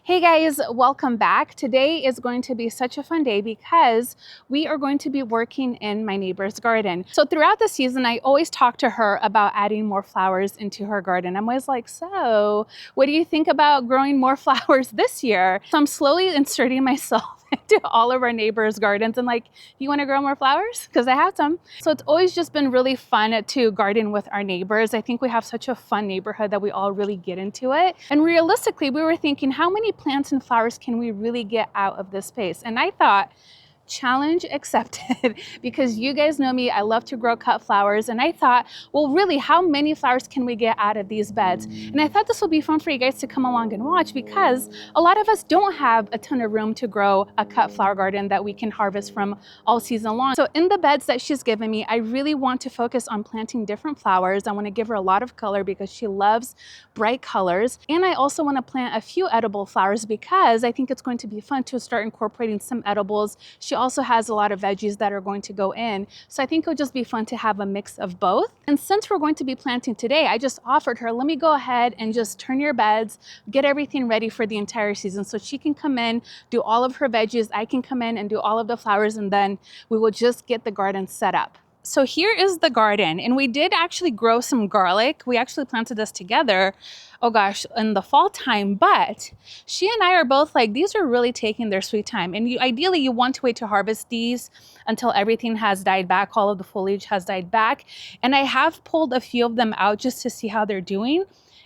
Hey guys, welcome back. Today is going to be such a fun day because we are going to be working in my neighbor's garden. So throughout the season, I always talk to her about adding more flowers into her garden. I'm always like, so what do you think about growing more flowers this year? So I'm slowly inserting myself into all of our neighbors' gardens and like, you want to grow more flowers? Because I have some. So it's always just been really fun to garden with our neighbors. I think we have such a fun neighborhood that we all really get into it. And realistically, we were thinking, how many plants and flowers can we really get out of this space? And I thought, challenge accepted, because you guys know me, I love to grow cut flowers. And I thought, well, really, how many flowers can we get out of these beds? And I thought this would be fun for you guys to come along and watch, because a lot of us don't have a ton of room to grow a cut flower garden that we can harvest from all season long. So in the beds that she's given me, I really want to focus on planting different flowers. I want to give her a lot of color because she loves bright colors. And I also want to plant a few edible flowers because I think it's going to be fun to start incorporating some edibles. She also has a lot of veggies that are going to go in. So I think it'll just be fun to have a mix of both. And since we're going to be planting today, I just offered her, let me go ahead and just turn your beds, get everything ready for the entire season. So she can come in, do all of her veggies. I can come in and do all of the flowers, and then we will just get the garden set up. So here is the garden, and we did actually grow some garlic. We actually planted this together, oh gosh, in the fall time, but she and I are both like, these are really taking their sweet time. And ideally you want to wait to harvest these until everything has died back, all of the foliage has died back. And I have pulled a few of them out just to see how they're doing.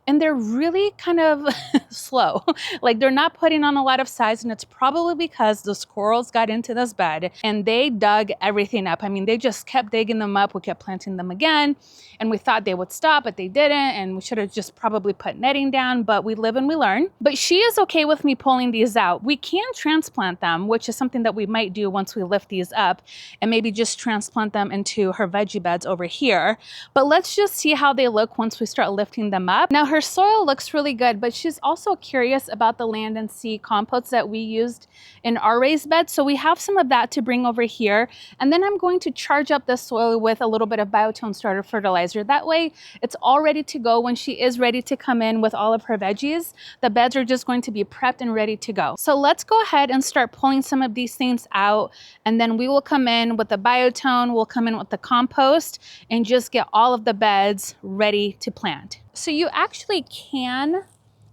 And they're really kind of slow. Like they're not putting on a lot of size, and it's probably because the squirrels got into this bed and they dug everything up. I mean, they just kept digging them up. We kept planting them again, and we thought they would stop, but they didn't. And we should have just probably put netting down, but we live and we learn. But she is okay with me pulling these out. We can transplant them, which is something that we might do once we lift these up, and maybe just transplant them into her veggie beds over here. But let's just see how they look once we start lifting them up. Now, her soil looks really good, but she's also curious about the land and sea compost that we used in our raised bed. So we have some of that to bring over here. And then I'm going to charge up the soil with a little bit of Bio-Tone Starter Fertilizer. That way it's all ready to go when she is ready to come in with all of her veggies. The beds are just going to be prepped and ready to go. So let's go ahead and start pulling some of these things out. And then we will come in with the Bio-Tone, we'll come in with the compost, and just get all of the beds ready to plant. So you actually can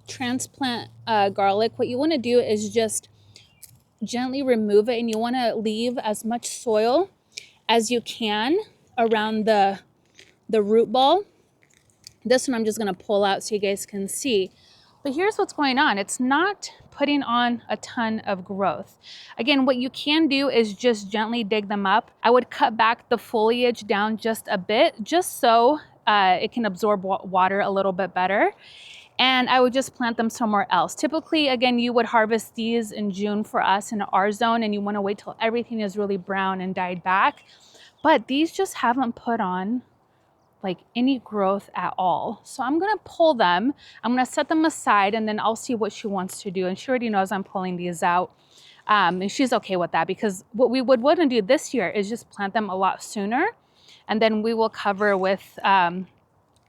transplant garlic. What you want to do is just gently remove it, and you want to leave as much soil as you can around the root ball. This one I'm just going to pull out so you guys can see. But here's what's going on. It's not putting on a ton of growth. Again, what you can do is just gently dig them up. I would cut back the foliage down just a bit, just so it can absorb water a little bit better. And I would just plant them somewhere else. Typically, again, you would harvest these in June for us in our zone, and you want to wait till everything is really brown and died back. But these just haven't put on like any growth at all. So I'm gonna pull them, I'm gonna set them aside, and then I'll see what she wants to do. And she already knows I'm pulling these out. And she's okay with that, because what we would want to do this year is just plant them a lot sooner. And then we will cover with,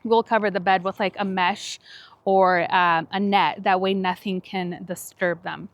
we'll cover the bed with like a mesh or a net. That way nothing can disturb them.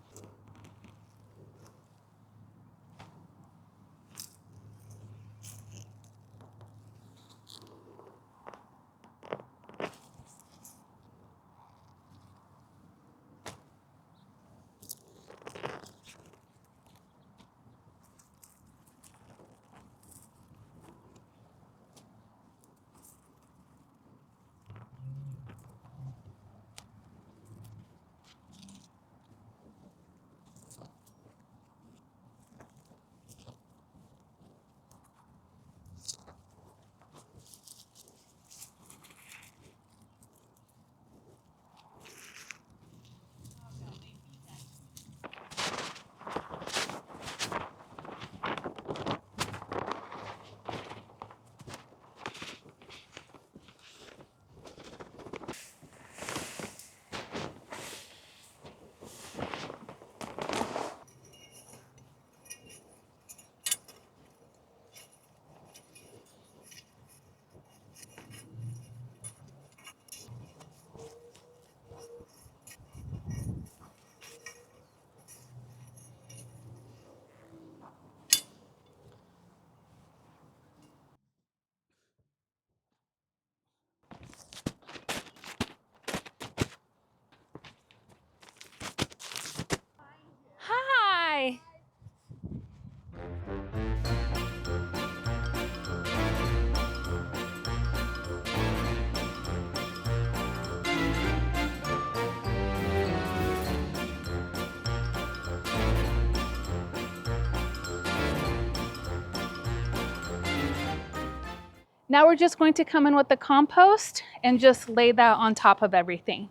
Now we're just going to come in with the compost and just lay that on top of everything.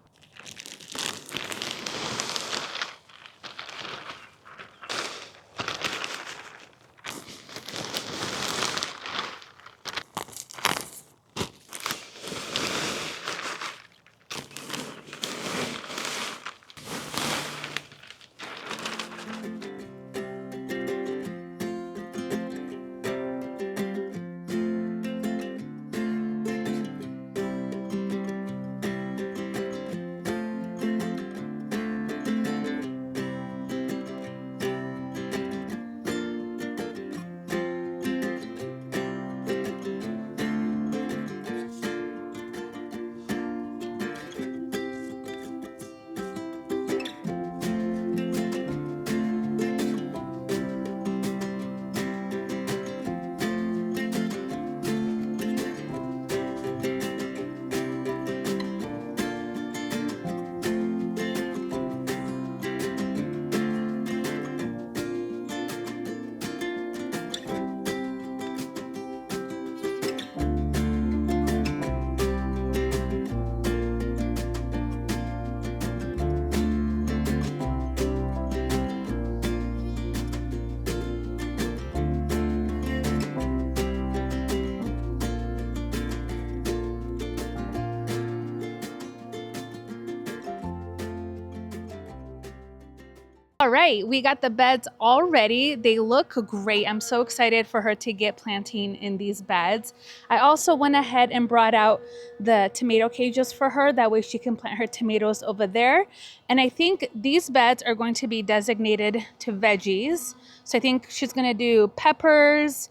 All right, we got the beds all ready. They look great. I'm so excited for her to get planting in these beds. I also went ahead and brought out the tomato cages for her. That way she can plant her tomatoes over there. And I think these beds are going to be designated to veggies. So I think she's gonna do peppers.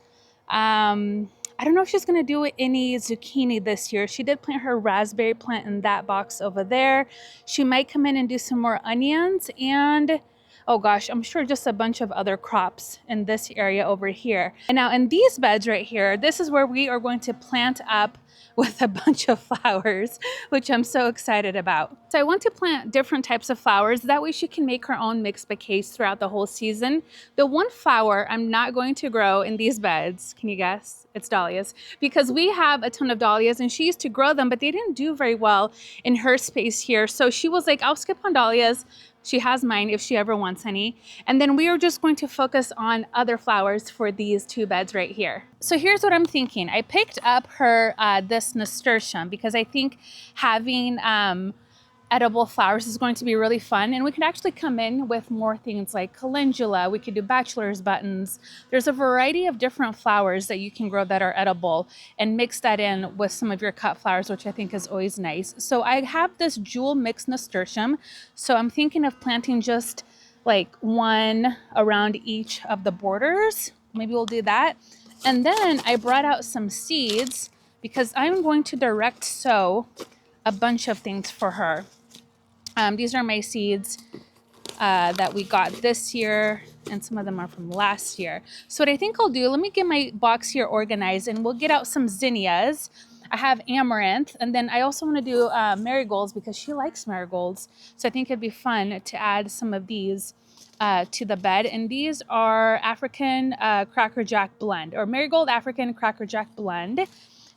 I don't know if she's gonna do any zucchini this year. She did plant her raspberry plant in that box over there. She might come in and do some more onions and oh gosh, I'm sure just a bunch of other crops in this area over here. And now in these beds right here, this is where we are going to plant up with a bunch of flowers, which I'm so excited about. So I want to plant different types of flowers. That way she can make her own mixed bouquets throughout the whole season. The one flower I'm not going to grow in these beds, can you guess? It's dahlias, because we have a ton of dahlias and she used to grow them, but they didn't do very well in her space here. So she was like, I'll skip on dahlias. She has mine if she ever wants any. And then we are just going to focus on other flowers for these two beds right here. So here's what I'm thinking. I picked up her this nasturtium because I think having edible flowers is going to be really fun. And we can actually come in with more things like calendula. We could do bachelor's buttons. There's a variety of different flowers that you can grow that are edible and mix that in with some of your cut flowers, which I think is always nice. So I have this jewel mixed nasturtium. So I'm thinking of planting just like one around each of the borders. Maybe we'll do that. And then I brought out some seeds because I'm going to direct sow a bunch of things for her. These are my seeds that we got this year, and some of them are from last year. So what I think I'll do, let me get my box here organized and we'll get out some zinnias. I have amaranth, and then I also want to do marigolds because she likes marigolds. So I think it'd be fun to add some of these to the bed. And these are African Cracker Jack blend, or marigold African Cracker Jack blend.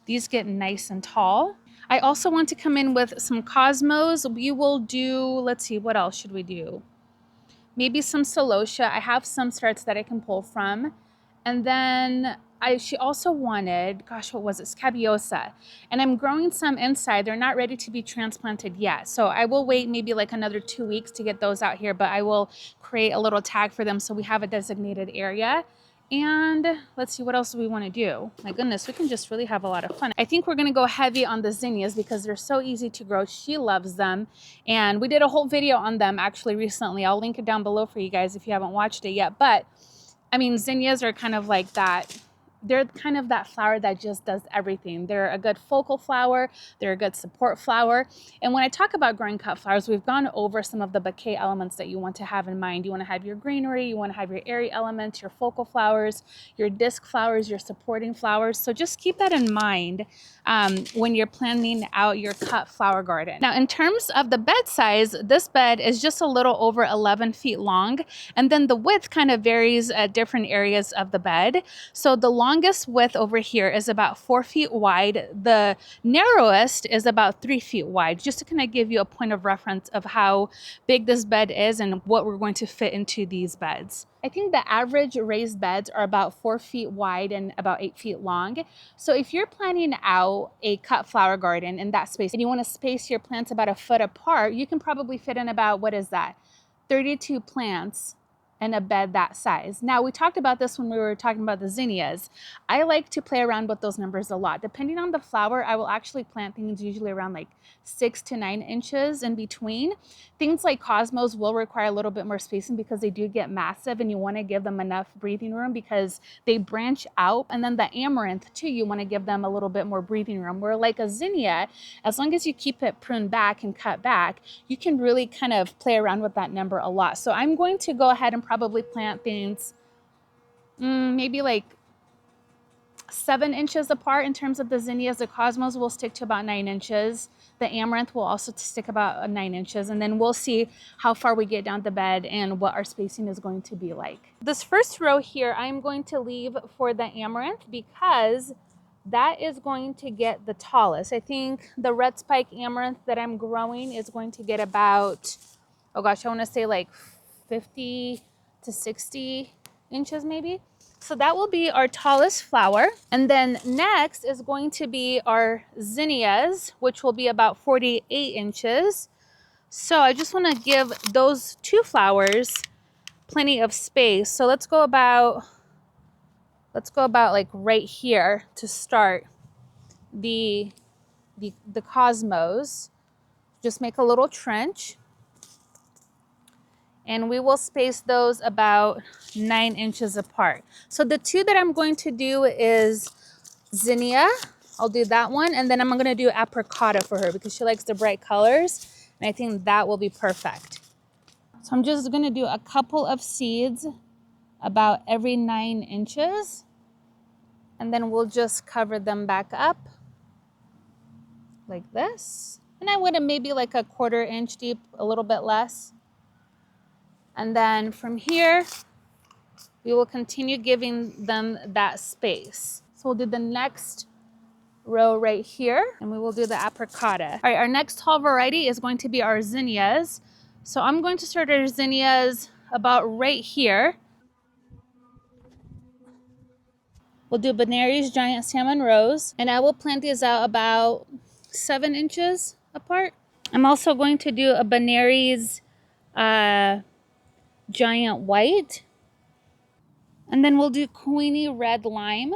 These get nice and tall. I also want to come in with some cosmos. We will do, let's see, what else should we do? Maybe some celosia. I have some starts that I can pull from. And then she also wanted, gosh, what was it? Scabiosa. And I'm growing some inside. They're not ready to be transplanted yet. So I will wait maybe like another 2 weeks to get those out here, but I will create a little tag for them so we have a designated area. And let's see, what else do we want to do? My goodness, we can just really have a lot of fun. I think we're going to go heavy on the zinnias because they're so easy to grow. She loves them. And we did a whole video on them actually recently. I'll link it down below for you guys if you haven't watched it yet. But I mean, zinnias are kind of like that. They're kind of that flower that just does everything. They're a good focal flower. They're a good support flower. And when I talk about growing cut flowers, we've gone over some of the bouquet elements that you want to have in mind. You want to have your greenery, you want to have your airy elements, your focal flowers, your disc flowers, your supporting flowers. So just keep that in mind when you're planning out your cut flower garden. Now, in terms of the bed size, this bed is just a little over 11 feet long. And then the width kind of varies at different areas of the bed. So the long longest width over here is about 4 feet wide. The narrowest is about 3 feet wide, just to kind of give you a point of reference of how big this bed is and what we're going to fit into these beds. I think the average raised beds are about 4 feet wide and about 8 feet long. So if you're planning out a cut flower garden in that space and you want to space your plants about a foot apart, you can probably fit in about, what is that, 32 plants in a bed that size. Now, we talked about this when we were talking about the zinnias. I like to play around with those numbers a lot. Depending on the flower, I will actually plant things usually around like 6 to 9 inches in between. Things like cosmos will require a little bit more spacing because they do get massive, and you want to give them enough breathing room because they branch out. And then the amaranth too, you want to give them a little bit more breathing room. Where like a zinnia, as long as you keep it pruned back and cut back, you can really kind of play around with that number a lot. So I'm going to go ahead and probably plant things maybe like 7 inches apart in terms of the zinnias. The cosmos will stick to about 9 inches. The amaranth will also stick about 9 inches. And then we'll see how far we get down the bed and what our spacing is going to be like. This first row here, I'm going to leave for the amaranth because that is going to get the tallest. I think the red spike amaranth that I'm growing is going to get about, oh gosh, I want to say like 50 to 60 inches maybe. So that will be our tallest flower. And then next is going to be our zinnias, which will be about 48 inches. So I just want to give those 2 flowers plenty of space. So let's go about like right here to start the cosmos. Just make a little trench. And we will space those about 9 inches apart. So the 2 that I'm going to do is zinnia. I'll do that one. And then I'm going to do apricota for her because she likes the bright colors. And I think that will be perfect. So I'm just going to do a couple of seeds about every 9 inches. And then we'll just cover them back up like this. And I would have maybe like a 1/4 inch deep, a little bit less. And then from here, we will continue giving them that space. So we'll do the next row right here, and we will do the apricota. All right, our next tall variety is going to be our zinnias. So I'm going to start our zinnias about right here. We'll do Benary's Giant Salmon Rose, and I will plant these out about 7 inches apart. I'm also going to do a Benary's Giant White. And then we'll do Queenie Red Lime.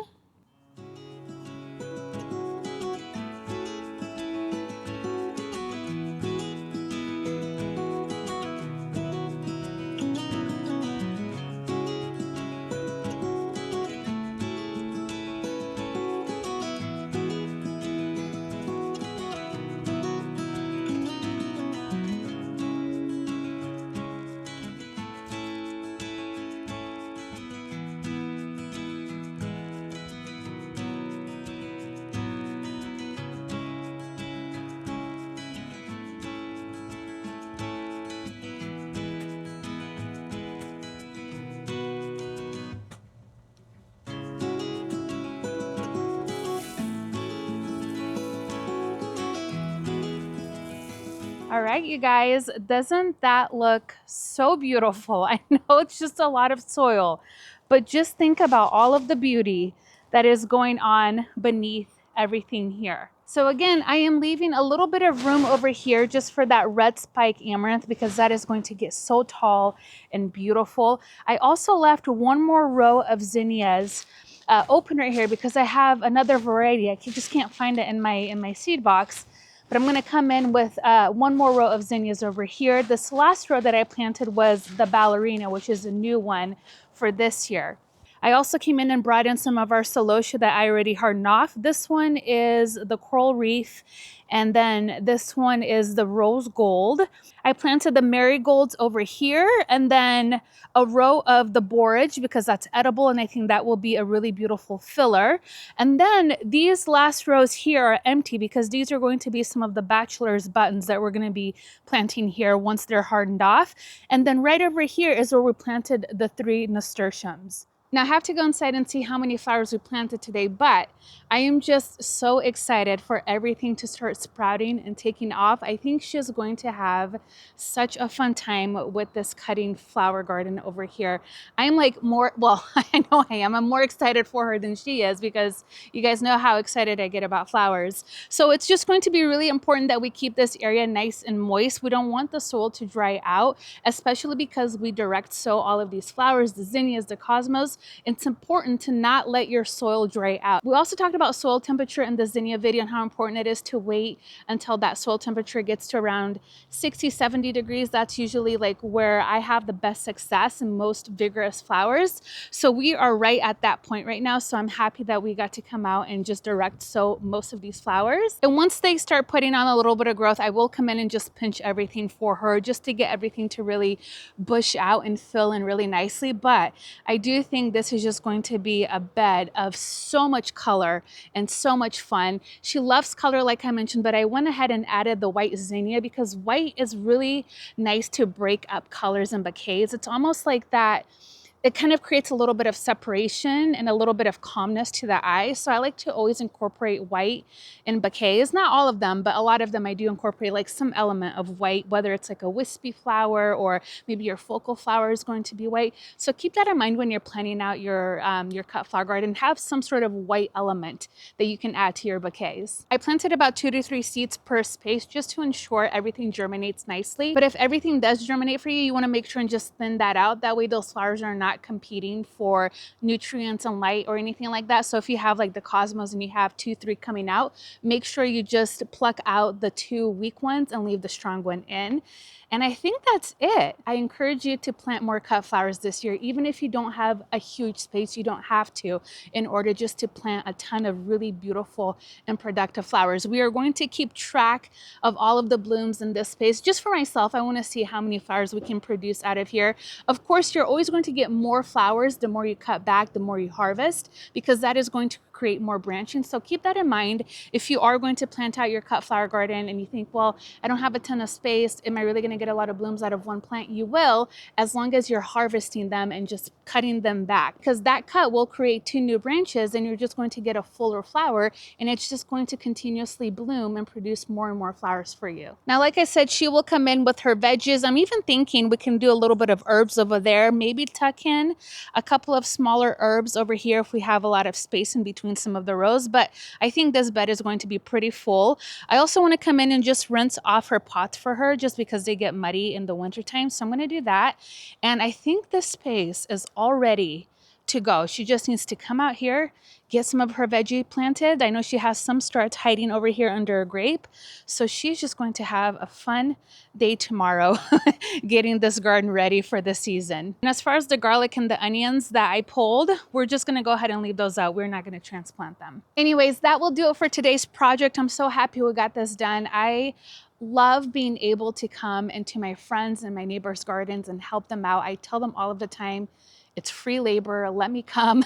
All right, you guys, doesn't that look so beautiful? I know it's just a lot of soil, but just think about all of the beauty that is going on beneath everything here. So again, I am leaving a little bit of room over here just for that red spike amaranth because that is going to get so tall and beautiful. I also left one more row of zinnias open right here because I have another variety. I just can't find it in my seed box. But I'm going to come in with one more row of zinnias over here. This last row that I planted was the ballerina, which is a new one for this year. I also came in and brought in some of our celosia that I already hardened off. This one is the coral reef, and then this one is the rose gold. I planted the marigolds over here, and then a row of the borage because that's edible, and I think that will be a really beautiful filler. And then these last rows here are empty because these are going to be some of the bachelor's buttons that we're going to be planting here once they're hardened off. And then right over here is where we planted the 3 nasturtiums. Now I have to go inside and see how many flowers we planted today, but I am just so excited for everything to start sprouting and taking off. I think she's going to have such a fun time with this cutting flower garden over here. I'm like more, well, I know I am. I'm more excited for her than she is because you guys know how excited I get about flowers. So it's just going to be really important that we keep this area nice and moist. We don't want the soil to dry out, especially because we direct sow all of these flowers, the zinnias, the cosmos. It's important to not let your soil dry out. We also talked about soil temperature in the zinnia video and how important it is to wait until that soil temperature gets to around 60, 70 degrees. That's usually like where I have the best success and most vigorous flowers. So we are right at that point right now. So I'm happy that we got to come out and just direct sow most of these flowers. And once they start putting on a little bit of growth, I will come in and just pinch everything for her just to get everything to really bush out and fill in really nicely. But I do think this is just going to be a bed of so much color and so much fun. She loves color, like I mentioned, but I went ahead and added the white zinnia because white is really nice to break up colors and bouquets. It's almost like that. It kind of creates a little bit of separation and a little bit of calmness to the eye. So I like to always incorporate white in bouquets. Not all of them, but a lot of them I do incorporate like some element of white, whether it's like a wispy flower or maybe your focal flower is going to be white. So keep that in mind when you're planning out your cut flower garden. Have some sort of white element that you can add to your bouquets. I planted about 2 to 3 seeds per space just to ensure everything germinates nicely. But if everything does germinate for you, you want to make sure and just thin that out. That way those flowers are not competing for nutrients and light or anything like that. So if you have like the cosmos and you have 2, 3 coming out, make sure you just pluck out the 2 weak ones and leave the strong one in. And I think that's it. I encourage you to plant more cut flowers this year. Even if you don't have a huge space, you don't have to, in order just to plant a ton of really beautiful and productive flowers. We are going to keep track of all of the blooms in this space. Just for myself, I want to see how many flowers we can produce out of here. Of course, you're always going to get more flowers the more you cut back, the more you harvest, because that is going to create more branching. So keep that in mind. If you are going to plant out your cut flower garden and you think, well, I don't have a ton of space, am I really going to get a lot of blooms out of one plant? You will, as long as you're harvesting them and just cutting them back, because that cut will create 2 new branches and you're just going to get a fuller flower, and it's just going to continuously bloom and produce more and more flowers for you. Now, like I said, she will come in with her veggies. I'm even thinking we can do a little bit of herbs over there, maybe tuck in a couple of smaller herbs over here if we have a lot of space in between some of the rows, but I think this bed is going to be pretty full. I also want to come in and just rinse off her pots for her just because they get muddy in the wintertime. So I'm going to do that. And I think this space is all ready to go. She just needs to come out here, get some of her veggie planted. I know she has some starts hiding over here under a grape. So she's just going to have a fun day tomorrow getting this garden ready for the season. And as far as the garlic and the onions that I pulled, we're just going to go ahead and leave those out. We're not going to transplant them. Anyways, that will do it for today's project. I'm so happy we got this done. I love being able to come into my friends and my neighbors' gardens and help them out. I tell them all of the time, it's free labor. Let me come.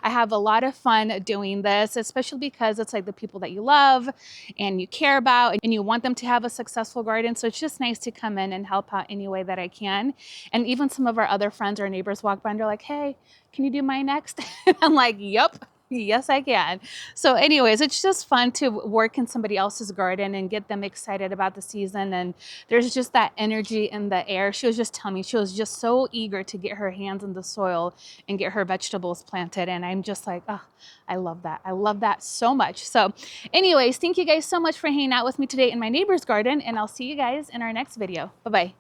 I have a lot of fun doing this, especially because it's like the people that you love and you care about and you want them to have a successful garden. So it's just nice to come in and help out any way that I can. And even some of our other friends or neighbors walk by and they're like, hey, can you do mine next? I'm like, yep. Yes, I can. So anyways, it's just fun to work in somebody else's garden and get them excited about the season. And there's just that energy in the air. She was just telling me she was just so eager to get her hands in the soil and get her vegetables planted. And I'm just like, oh, I love that. I love that so much. So anyways, thank you guys so much for hanging out with me today in my neighbor's garden. And I'll see you guys in our next video. Bye-bye.